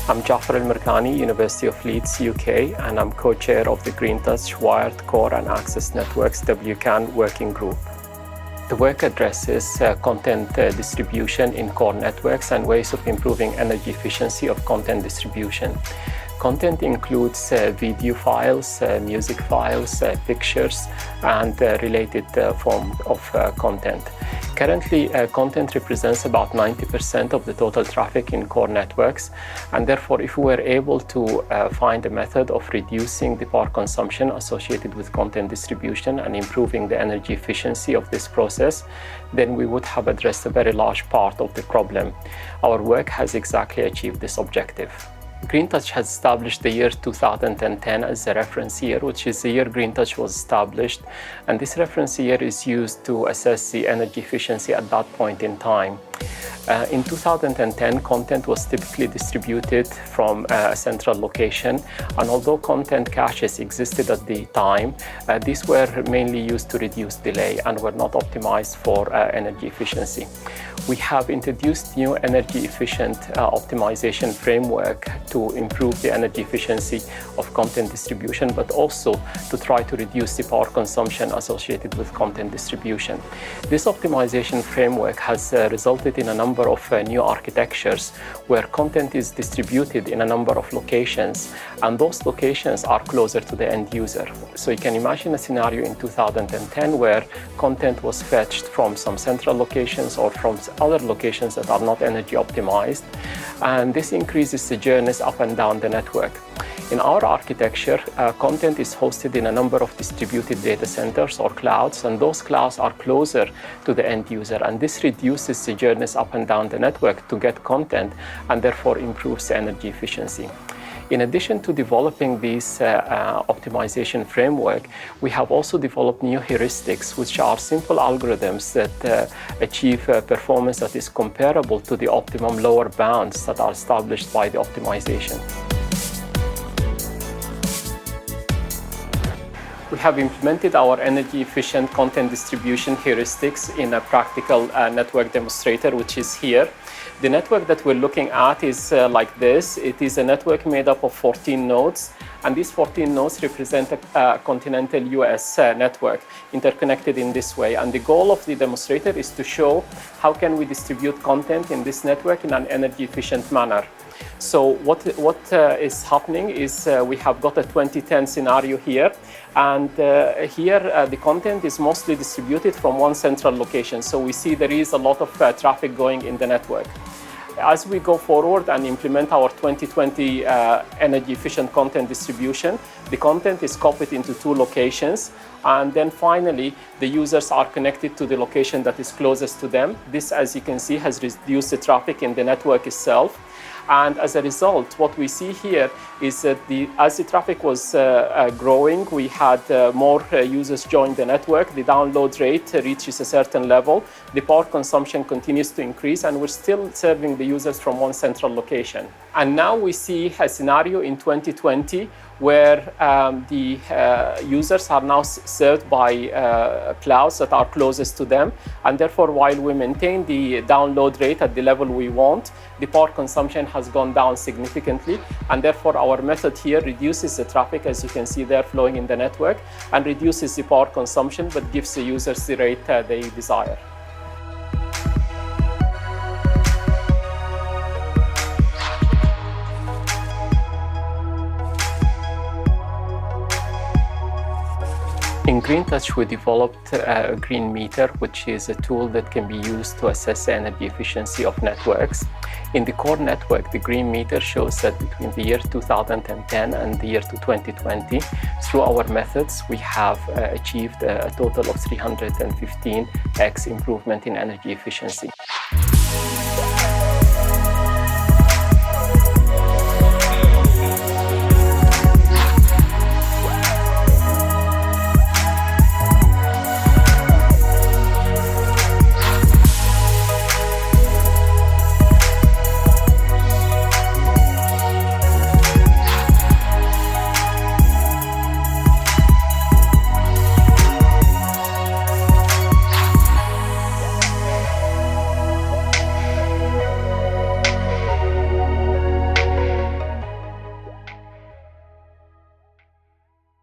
I'm Jafar Al-Merkani, University of Leeds, UK, and I'm co-chair of the Green Touch Wired Core and Access Networks WCAN Working Group. The work addresses content distribution in core networks and ways of improving energy efficiency of content distribution. Content includes video files, music files, pictures, and related form of content. Currently, content represents about 90% of the total traffic in core networks, and therefore, if we were able to find a method of reducing the power consumption associated with content distribution and improving the energy efficiency of this process, then we would have addressed a very large part of the problem. Our work has exactly achieved this objective. Green Touch has established the year 2010 as a reference year, which is the year Green Touch was established, and this reference year is used to assess the energy efficiency at that point in time. In 2010, content was typically distributed from a central location, and although content caches existed at the time, these were mainly used to reduce delay and were not optimized for energy efficiency. We have introduced new energy efficient optimization framework to improve the energy efficiency of content distribution, but also to try to reduce the power consumption associated with content distribution. This optimization framework has resulted in a number of new architectures where content is distributed in a number of locations, and those locations are closer to the end user. So you can imagine a scenario in 2010 where content was fetched from some central locations or from other locations that are not energy optimized, and this increases the journeys up and down the network. In our architecture, content is hosted in a number of distributed data centers or clouds, and those clouds are closer to the end user, and this reduces the journeys up and down the network to get content and therefore improves the energy efficiency. In addition to developing this optimization framework, we have also developed new heuristics, which are simple algorithms that achieve performance that is comparable to the optimum lower bounds that are established by the optimization. We have implemented our energy-efficient content distribution heuristics in a practical network demonstrator, which is here. The network that we're looking at is like this. It is a network made up of 14 nodes, and these 14 nodes represent a continental US network interconnected in this way. And the goal of the demonstrator is to show how can we distribute content in this network in an energy-efficient manner. So what is happening is we have got a 2010 scenario here, and here the content is mostly distributed from one central location. So we see there is a lot of traffic going in the network. As we go forward and implement our 2020 energy efficient content distribution, the content is copied into two locations, and then finally the users are connected to the location that is closest to them. This, as you can see, has reduced the traffic in the network itself. And as a result, what we see here is that as the traffic was growing, we had more users join the network. The download rate reaches a certain level. The power consumption continues to increase, and we're still serving the users from one central location. And now we see a scenario in 2020 where the users are now served by clouds that are closest to them. And therefore, while we maintain the download rate at the level we want, the power consumption has gone down significantly. And therefore, our method here reduces the traffic, as you can see there, flowing in the network, and reduces the power consumption, but gives the users the rate they desire. In GreenTouch, we developed a green meter, which is a tool that can be used to assess the energy efficiency of networks. In the core network, the green meter shows that between the year 2010 and the year 2020, through our methods, we have achieved a total of 315x improvement in energy efficiency.